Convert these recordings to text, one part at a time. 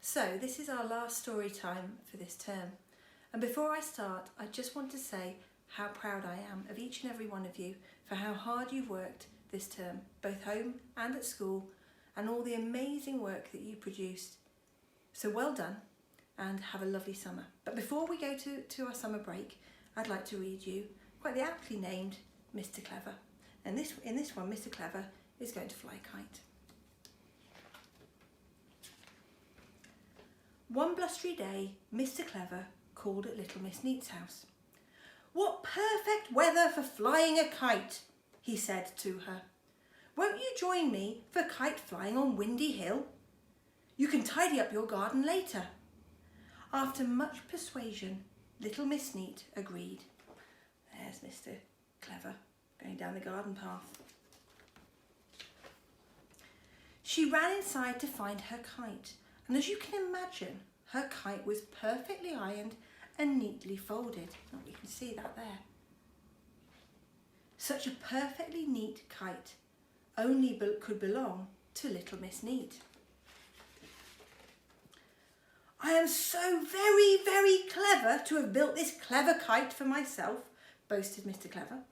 So this is our last story time for this term. And before I start, I just want to say how proud I am of each and every one of you for how hard you've worked this term, both home and at school, and all the amazing work that you produced. So well done and have a lovely summer. But before we go to our summer break, I'd like to read you quite the aptly named Mr. Clever. And in this one, Mr. Clever is going to fly a kite. One blustery day, Mr. Clever called at little Miss Neat's house. "What perfect weather for flying a kite," he said to her. "Won't you join me for kite flying on Windy Hill? You can tidy up your garden later." After much persuasion, little Miss Neat agreed. There's Mr. Clever going down the garden path. She ran inside to find her kite, and as you can imagine, her kite was perfectly ironed and neatly folded. Oh, you can see that there. Such a perfectly neat kite only could belong to little Miss Neat. "I am so very, very clever to have built this clever kite for myself," boasted Mr. Clever.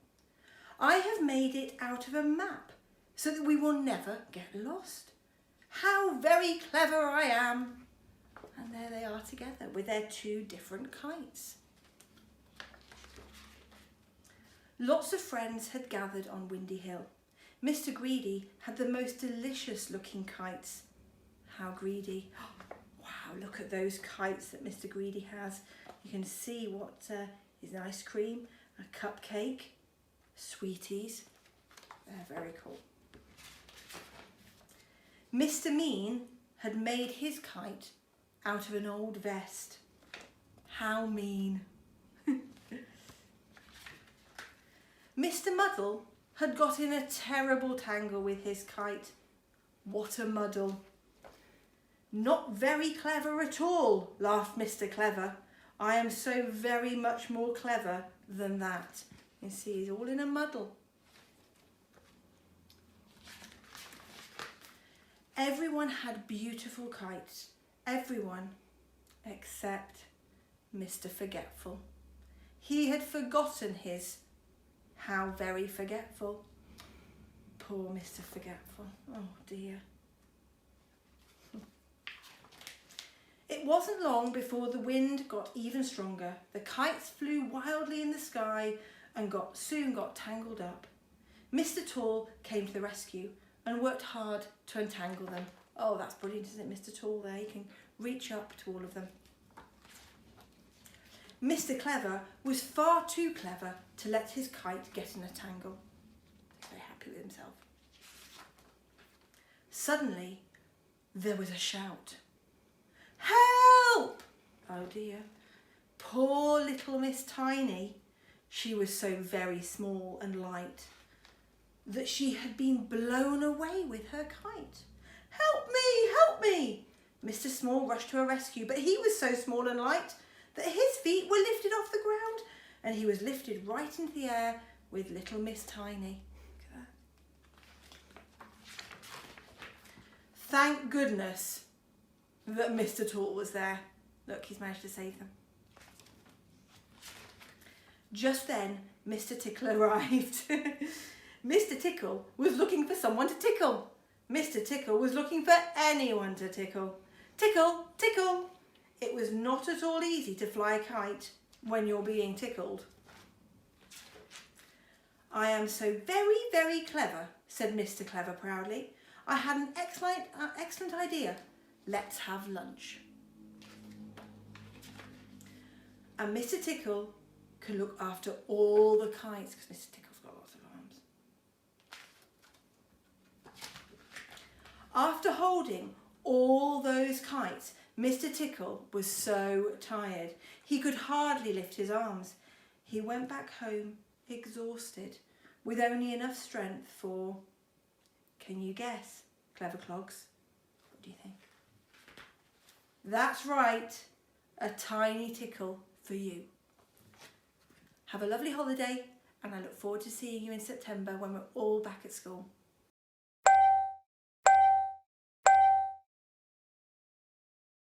"I have made it out of a map so that we will never get lost. How very clever I am!" And there they are together with their two different kites. Lots of friends had gathered on Windy Hill. Mr. Greedy had the most delicious looking kites. How greedy. Wow, look at those kites that Mr. Greedy has. You can see what is an ice cream, a cupcake, sweeties. They're very cool. Mr. Mean had made his kite out of an old vest. How mean. Mr. Muddle had got in a terrible tangle with his kite. What a muddle. "Not very clever at all," laughed Mr. Clever. "I am so very much more clever than that." You see, he's all in a muddle. Everyone had beautiful kites. Everyone except Mr. Forgetful. He had forgotten his. How very forgetful. Poor Mr. Forgetful. Oh dear. It wasn't long before the wind got even stronger. The kites flew wildly in the sky and soon got tangled up. Mr. Tall came to the rescue and worked hard to untangle them. Oh, that's brilliant, isn't it, Mr. Tall there? He can reach up to all of them. Mr. Clever was far too clever to let his kite get in a tangle. He's very happy with himself. Suddenly, there was a shout. "Help!" Oh dear. Poor little Miss Tiny. She was so very small and light that she had been blown away with her kite. "Help me! Help me!" Mr. Small rushed to her rescue, but he was so small and light that his feet were lifted off the ground and he was lifted right into the air with little Miss Tiny. Look at that. Thank goodness that Mr. Tall was there. Look, he's managed to save them. Just then, Mr. Tickle arrived. Mr. Tickle was looking for someone to tickle. Mr. Tickle was looking for anyone to tickle. Tickle, tickle. It was not at all easy to fly a kite when you're being tickled. "I am so very, very clever," said Mr. Clever proudly. "I had an excellent idea. Let's have lunch." And Mr. Tickle can look after all the kites because Mr. Tickle's got lots of arms. After holding all those kites, Mr. Tickle was so tired he could hardly lift his arms. He went back home exhausted with only enough strength for, can you guess, Clever Clogs? What do you think? That's right, a tiny tickle for you. Have a lovely holiday, and I look forward to seeing you in September when we're all back at school.